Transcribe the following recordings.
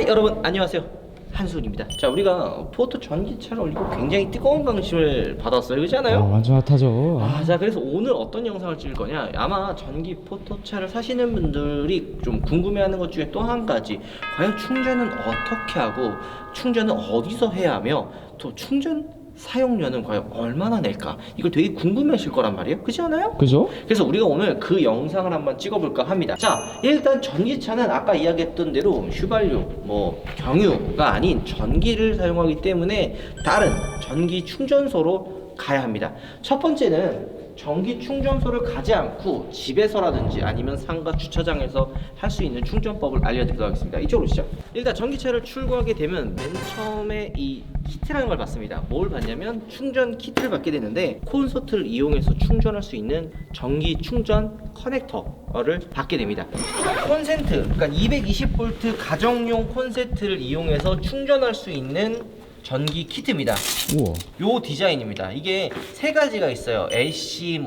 하이 여러분 안녕하세요, 한수훈입니다. 자, 우리가 포토 전기차를 올리고 굉장히 뜨거운 관심을 받았어요, 그렇지 않아요? 완전 핫하죠. 자, 그래서 오늘 어떤 영상을 찍을 거냐, 아마 전기 포토차를 사시는 분들이 좀 궁금해하는 것 중에 또 한 가지, 과연 충전은 어떻게 하고 충전은 어디서 해야 하며 또 충전 사용료는 과연 얼마나 낼까, 이걸 되게 궁금해하실 거란 말이에요, 그렇지 않아요? 그죠? 그래서 우리가 오늘 그 영상을 한번 찍어볼까 합니다. 자, 일단 전기차는 아까 이야기했던 대로 휘발유, 경유가 아닌 전기를 사용하기 때문에 다른 전기 충전소로 가야 합니다. 첫 번째는 전기 충전소를 가지 않고 집에서라든지 아니면 상가 주차장에서 할 수 있는 충전법을 알려드리도록 하겠습니다. 이쪽으로 오시죠. 일단 전기차를 출고하게 되면 맨 처음에 이 키트라는 걸 받습니다. 뭘 받냐면 충전 키트를 받게 되는데, 콘서트를 이용해서 충전할 수 있는 전기 충전 커넥터를 받게 됩니다. 콘센트, 그러니까 220V 가정용 콘센트를 이용해서 충전할 수 있는 전기 키트입니다. 우와. 요 디자인입니다. 이게 세 가지가 있어요. AC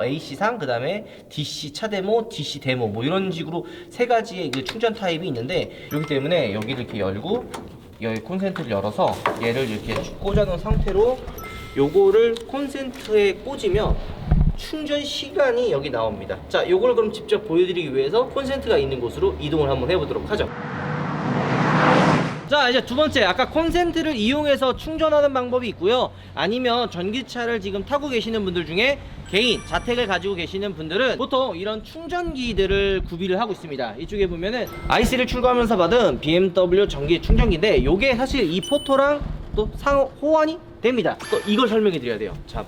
AC 상, 그 다음에 DC 차데모, DC 데모, 이런 식으로 세 가지의 그 충전 타입이 있는데, 여기 때문에 여기를 이렇게 열고 여기 콘센트를 열어서 얘를 이렇게 꽂아 놓은 상태로 요거를 콘센트에 꽂으면 충전 시간이 여기 나옵니다. 자, 요걸 그럼 직접 보여드리기 위해서 콘센트가 있는 곳으로 이동을 한번 해보도록 하죠. 자, 이제 두 번째, 아까 콘센트를 이용해서 충전하는 방법이 있고요, 아니면 전기차를 지금 타고 계시는 분들 중에 개인 자택을 가지고 계시는 분들은 보통 이런 충전기들을 구비를 하고 있습니다. 이쪽에 보면은 i3를 출고하면서 받은 BMW 전기 충전기인데, 요게 사실 이 포토랑 또 상호 호환이 됩니다. 또 이걸 설명해 드려야 돼요. 자,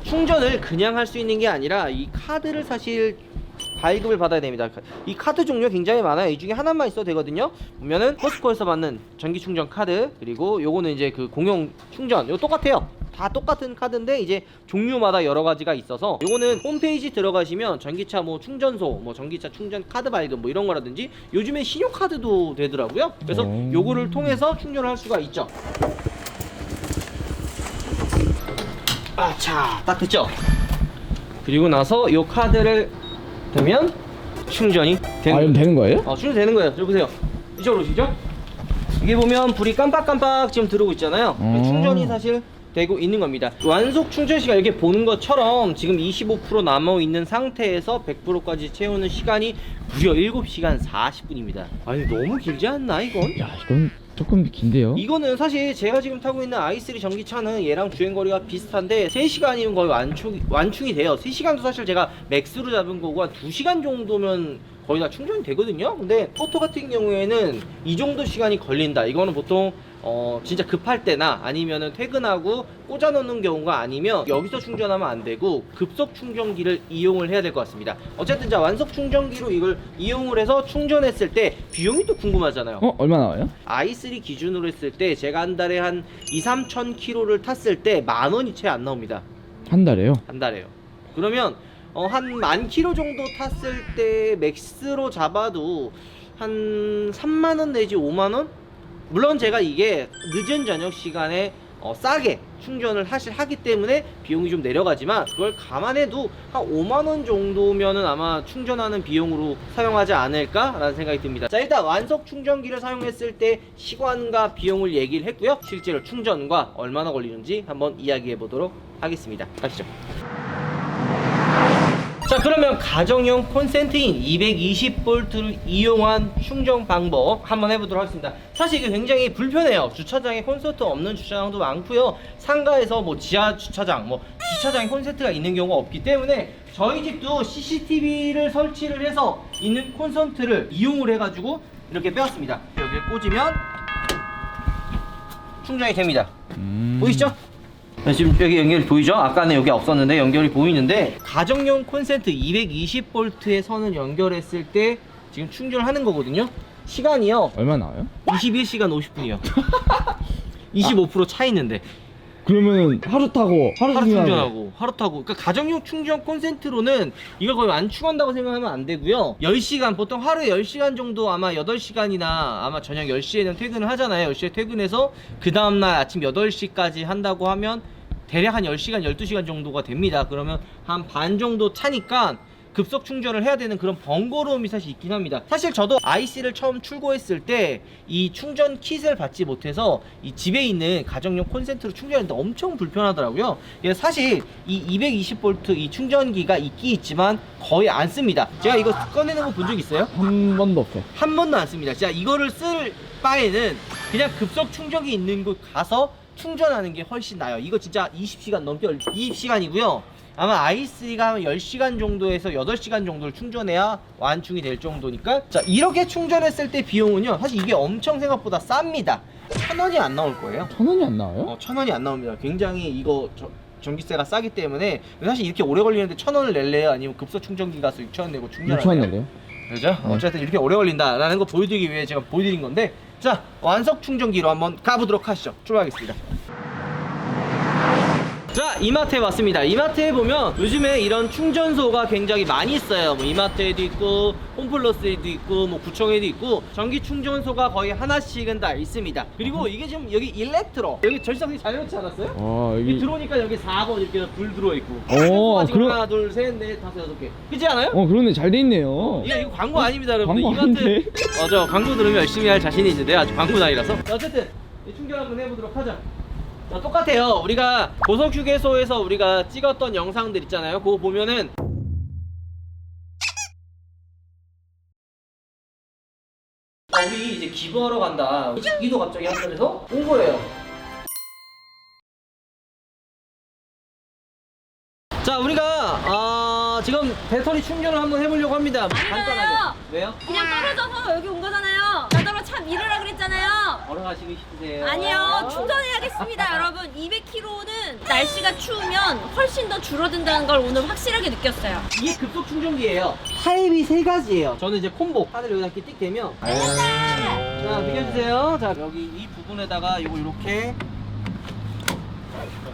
충전을 그냥 할 수 있는 게 아니라 이 카드를 사실 발급을 받아야 됩니다. 이 카드 종류 굉장히 많아요. 이 중에 하나만 있어도 되거든요. 보면은 코스코에서 받는 전기 충전 카드, 그리고 요거는 이제 그 공용 충전, 요 똑같아요. 다 똑같은 카드인데 이제 종류마다 여러 가지가 있어서, 요거는 홈페이지 들어가시면 전기차 충전소, 전기차 충전 카드 발급 이런 거라든지, 요즘에 신용카드도 되더라고요. 그래서 요거를 통해서 충전을 할 수가 있죠. 자, 딱 됐죠? 그리고 나서 요 카드를 되면 충전이 되는 거예요? 충전되는 거예요. 여기 보세요. 이쪽으로 오시죠. 이게 보면 불이 깜빡깜빡 지금 들어오고 있잖아요. 충전이 사실 되고 있는 겁니다. 완속 충전 시간, 이렇게 보는 것처럼 지금 25% 남아 있는 상태에서 100%까지 채우는 시간이 무려 7시간 40분입니다. 아니, 너무 길지 않나 이건? 야, 이건 조금 긴데요? 이거는 사실 제가 지금 타고 있는 i3 전기차는 얘랑 주행거리가 비슷한데 3시간이면 거의 완충이 돼요. 3시간도 사실 제가 맥스로 잡은 거고, 한 2시간 정도면 거의 다 충전이 되거든요. 근데 포토 같은 경우에는 이 정도 시간이 걸린다. 이거는 보통 진짜 급할 때나 아니면은 퇴근하고 꽂아 놓는 경우가 아니면 여기서 충전하면 안 되고 급속 충전기를 이용을 해야 될 것 같습니다. 어쨌든 자, 완속 충전기로 이걸 이용을 해서 충전했을 때 비용이 또 궁금하잖아요. 얼마 나와요? i3 기준으로 했을 때 제가 한 달에 한 2-3천 킬로를 탔을 때 10,000원이 채 안 나옵니다. 한 달에요? 한 달에요. 그러면 한 10,000킬로 정도 탔을 때 맥스로 잡아도 한 3만원 내지 5만원? 물론 제가 이게 늦은 저녁 시간에 싸게 충전을 하기 때문에 비용이 좀 내려가지만, 그걸 감안해도 한 5만원 정도면은 아마 충전하는 비용으로 사용하지 않을까 라는 생각이 듭니다. 자, 일단 완속 충전기를 사용했을 때 시간과 비용을 얘기를 했고요, 실제로 충전과 얼마나 걸리는지 한번 이야기해 보도록 하겠습니다. 가시죠. 자, 그러면 가정용 콘센트인 220V를 이용한 충전 방법 한번 해보도록 하겠습니다. 사실 이게 굉장히 불편해요. 주차장에 콘센트 없는 주차장도 많고요, 상가에서 지하 주차장, 주차장에 콘센트가 있는 경우가 없기 때문에 저희 집도 CCTV를 설치를 해서 있는 콘센트를 이용을 해가지고 이렇게 빼왔습니다. 여기에 꽂으면 충전이 됩니다. 보이시죠? 지금 여기 연결이 보이죠? 아까는 여기 없었는데 연결이 보이는데, 가정용 콘센트 220V의 선을 연결했을 때 지금 충전을 하는 거거든요. 시간이요, 얼마 나와요? 21시간 50분이요 25% 차 있는데 그러면 하루 타고 하루 충전하고 하루 타고, 그러니까 가정용 충전 콘센트로는 이걸 거의 완충한다고 생각하면 안 되고요. 10시간, 보통 하루에 10시간 정도, 아마 8시간이나 아마 저녁 10시에는 퇴근을 하잖아요. 10시에 퇴근해서 그 다음날 아침 8시까지 한다고 하면 대략 한 10시간 12시간 정도가 됩니다. 그러면 한 반 정도 차니까 급속 충전을 해야 되는 그런 번거로움이 사실 있긴 합니다. 사실 저도 IC를 처음 출고했을 때 이 충전 킷을 받지 못해서 이 집에 있는 가정용 콘센트로 충전했는데 엄청 불편하더라고요. 사실 이 220V 이 충전기가 있긴 있지만 거의 안 씁니다. 제가 이거 꺼내는 거 본 적 있어요? 한 번도 없어요. 한 번도 안 씁니다. 진짜 이거를 쓸 바에는 그냥 급속 충전기 있는 곳 가서 충전하는 게 훨씬 나아요. 이거 진짜 20시간 넘게 20시간이고요. 아마 i3가 한 10시간 정도에서 8시간 정도를 충전해야 완충이 될 정도니까, 자, 이렇게 충전했을 때 비용은요, 사실 이게 엄청 생각보다 쌉니다. 1,000원이 안 나올 거예요. 1,000원이 안 나와요? 1,000원이 안 나옵니다. 굉장히 이거 전기세가 싸기 때문에. 사실 이렇게 오래 걸리는데 1,000원을 낼래요? 아니면 급속 충전기 가서 6,000원 내고 충전할래요? 6,000원 낼래요? 그죠? 네. 어쨌든 이렇게 오래 걸린다라는 거 보여드리기 위해 제가 보여드린 건데, 자, 완속 충전기로 한번 가보도록 하시죠. 출발하겠습니다. 자, 이마트에 왔습니다. 이마트에 보면 요즘에 이런 충전소가 굉장히 많이 있어요. 뭐 이마트에도 있고 홈플러스에도 있고 뭐 구청에도 있고 전기 충전소가 거의 하나씩은 다 있습니다. 그리고 이게 지금 여기 일렉트로, 여기 전시장 되게 잘 해놓지 않았어요? 여기 여기 들어오니까 여기 4번 이렇게 불 들어있고, 오, 지금 그럼- 하나 둘 셋 넷 다섯 여섯 개, 그렇지 않아요? 그러네. 잘 돼 있네요. 이거 광고 아닙니다, 여러분. 광고 아닌데? 저 광고 들으면 열심히 할 자신이 있는데 아직 광고 아니라서. 어쨌든 이 충전 한번 해보도록 하자. 자, 똑같아요. 우리가 고속휴게소에서 우리가 찍었던 영상들 있잖아요. 그거 보면은 우리 이제 기부하러 간다. 자기도 갑자기 하늘에서 온 거예요. 자, 우리가 지금 배터리 충전을 한번 해보려고 합니다. 간단하게. 왜요? 그냥 떨어져서 여기 온 거잖아요. 나더러 차 밀으라 그랬잖아요. 걸어가시고 싶으세요? 아니요, 충전해야겠습니다, 여러분. 200km는 날씨가 추우면 훨씬 더 줄어든다는 걸 오늘 확실하게 느꼈어요. 이게 급속 충전기예요. 타입이 세 가지예요. 저는 이제 콤보. 하늘 여기다 이렇게 띡 대면. 자, 비켜주세요. 자, 여기 이 부분에다가 이거 이렇게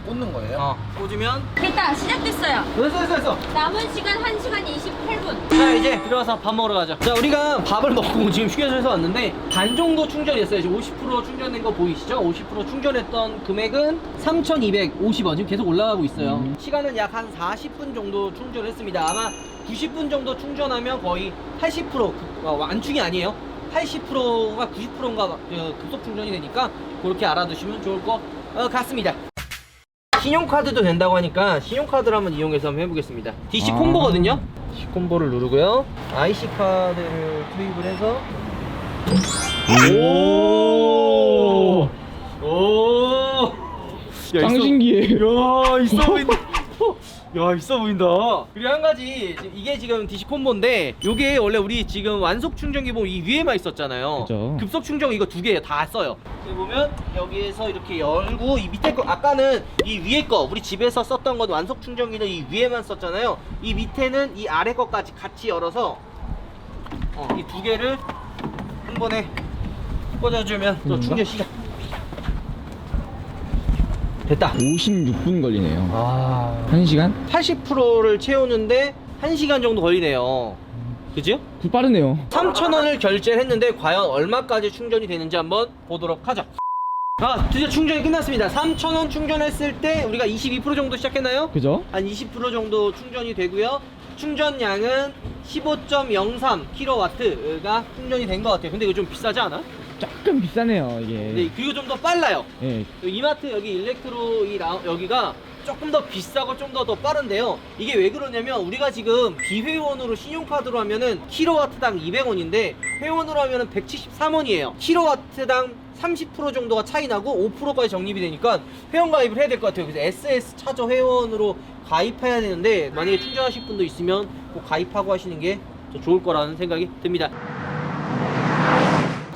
꽂는 거예요. 꽂으면 됐다, 시작됐어요. 됐어. 남은 시간 1시간 28분. 자, 이제 들어가서 밥 먹으러 가자. 자, 우리가 밥을 먹고 지금 휴게소에서 왔는데 반 정도 충전했어요. 지금 50% 충전된 거 보이시죠? 50% 충전했던 금액은 3,250원. 지금 계속 올라가고 있어요. 시간은 약 한 40분 정도 충전했습니다. 아마 90분 정도 충전하면 거의 80% 완충이 아니에요. 80%가 90%인가 급속 충전이 되니까 그렇게 알아두시면 좋을 것 같습니다. 신용카드도 된다고 하니까 신용카드를 한번 이용해서 한번 해보겠습니다. DC 콤보거든요. DC 콤보를 누르고요. IC 카드를 투입을 해서 오! 짱 신기해. 야, 있어 보인다. 야, 있어 보인다. 그리고 한 가지, 이게 지금 DC 콤보인데, 요게 원래 우리 지금 완속 충전기 보면 이 위에만 있었잖아요. 그죠. 급속 충전 이거 두 개예요. 다 써요. 여기 보면 여기에서 이렇게 열고, 이 밑에 거, 아까는 이 위에 거, 우리 집에서 썼던 건 완속 충전기는 이 위에만 썼잖아요. 이 밑에는 이 아래 거까지 같이 열어서 이 두 개를 한 번에 꽂아주면 또 충전 시작. 됐다. 56분 걸리네요. 아, 1시간? 80%를 채우는데 1시간 정도 걸리네요. 그죠? 빠르네요. 3,000원을 결제를 했는데 과연 얼마까지 충전이 되는지 한번 보도록 하죠. 드디어 충전이 끝났습니다. 3,000원 충전했을 때 우리가 22% 정도 시작했나요? 그죠? 한 20% 정도 충전이 되고요. 충전량은 15.03kW가 충전이 된 것 같아요. 근데 이거 좀 비싸지 않아? 조금 비싸네요, 이게. 네, 그리고 좀 더 빨라요. 예. 이마트 여기 일렉트로 여기가 조금 더 비싸고 좀 더 빠른데요. 이게 왜 그러냐면 우리가 지금 비회원으로 신용카드로 하면은 킬로와트당 200원인데 회원으로 하면은 173원이에요. 킬로와트당 30% 정도가 차이 나고 5%까지 적립이 되니까 회원 가입을 해야 될 것 같아요. 그래서 SS 차저 회원으로 가입해야 되는데 만약에 충전하실 분도 있으면 꼭 가입하고 하시는 게 더 좋을 거라는 생각이 듭니다.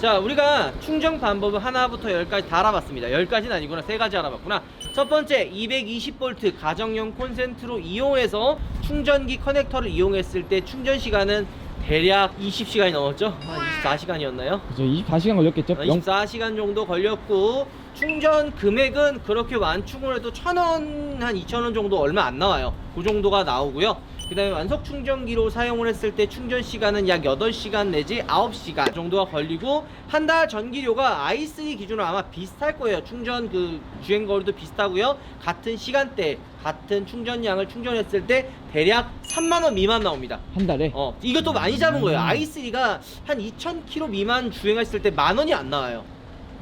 자, 우리가 충전 방법을 하나부터 10까지 다 알아봤습니다. 10가지는 아니구나, 3가지 알아봤구나. 첫 번째, 220V 가정용 콘센트로 이용해서 충전기 커넥터를 이용했을 때 충전 시간은 대략 20시간이 넘었죠? 한 24시간이었나요? 그죠. 24시간 걸렸겠죠? 24시간 정도 걸렸고, 충전 금액은 그렇게 완충을 해도 1,000원, 한 2,000원 정도 얼마 안 나와요. 그 정도가 나오고요. 그 다음에 완속 충전기로 사용을 했을 때 충전 시간은 약 8시간 내지 9시간 정도가 걸리고, 한 달 전기료가 i3 기준으로 아마 비슷할 거예요. 충전 그 주행거리도 비슷하고요. 같은 시간대, 같은 충전량을 충전했을 때 대략 3만원 미만 나옵니다. 한 달에. 이것도 많이 잡은 거예요. i3가 한 2,000km 미만 주행했을 때 10,000원이 안 나와요.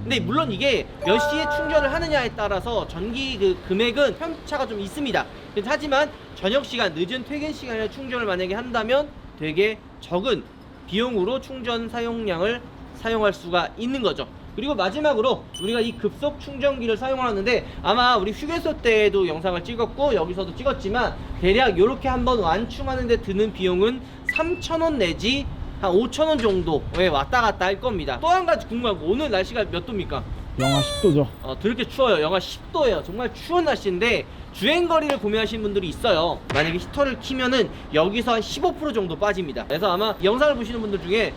근데 물론 이게 몇 시에 충전을 하느냐에 따라서 전기 그 금액은 편차가 좀 있습니다. 하지만 저녁 시간, 늦은 퇴근 시간에 충전을 만약에 한다면 되게 적은 비용으로 충전 사용량을 사용할 수가 있는 거죠. 그리고 마지막으로 우리가 이 급속 충전기를 사용하는데, 아마 우리 휴게소 때에도 영상을 찍었고 여기서도 찍었지만 대략 이렇게 한번 완충하는 데 드는 비용은 3,000원 내지 한 5,000원 정도에 왔다 갔다 할 겁니다. 또 한 가지 궁금한 거, 오늘 날씨가 몇 도입니까? 영하 10도죠. 그렇게 추워요. 영하 10도예요. 정말 추운 날씨인데 주행거리를 고민하시는 분들이 있어요. 만약에 히터를 키면은 여기서 한 15% 정도 빠집니다. 그래서 아마 영상을 보시는 분들 중에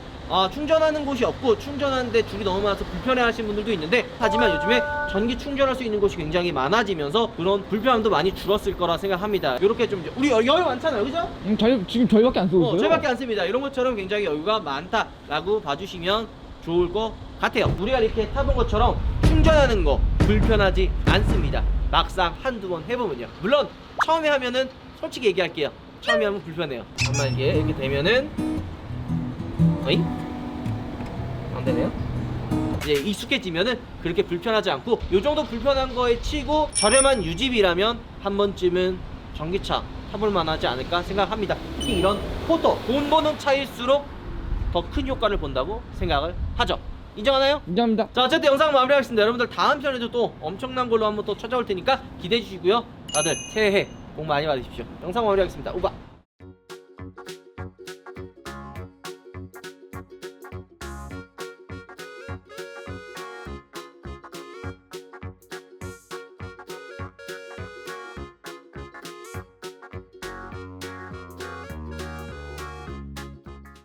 충전하는 곳이 없고 충전하는데 줄이 너무 많아서 불편해 하시는 분들도 있는데, 하지만 요즘에 전기 충전할 수 있는 곳이 굉장히 많아지면서 그런 불편함도 많이 줄었을 거라 생각합니다. 이렇게 좀 우리 여유 많잖아요, 그죠? 지금 저희밖에 안 쓰고 있어요. 저희밖에 안 씁니다. 이런 것처럼 굉장히 여유가 많다라고 봐주시면 좋을 것 같아요. 우리가 이렇게 타본 것처럼 충전하는 거 불편하지 않습니다. 막상 한두 번 해보면요. 물론 처음에 하면은 솔직히 얘기할게요. 처음에 하면 불편해요. 아마 이렇게 되면은 어잉? 안 되네요. 이제 익숙해지면은 그렇게 불편하지 않고, 요 정도 불편한 거에 치고 저렴한 유지비라면 한 번쯤은 전기차 타볼 만하지 않을까 생각합니다. 특히 이런 포터, 돈 버는 차일수록 더 큰 효과를 본다고 생각을 하죠. 인정하나요? 인정합니다. 자, 어쨌든 영상 마무리하겠습니다. 여러분들 다음 편에도 또 엄청난 걸로 한번 또 찾아올 테니까 기대해 주시고요. 다들 새해 복 많이 받으십시오. 영상 마무리하겠습니다. 우바.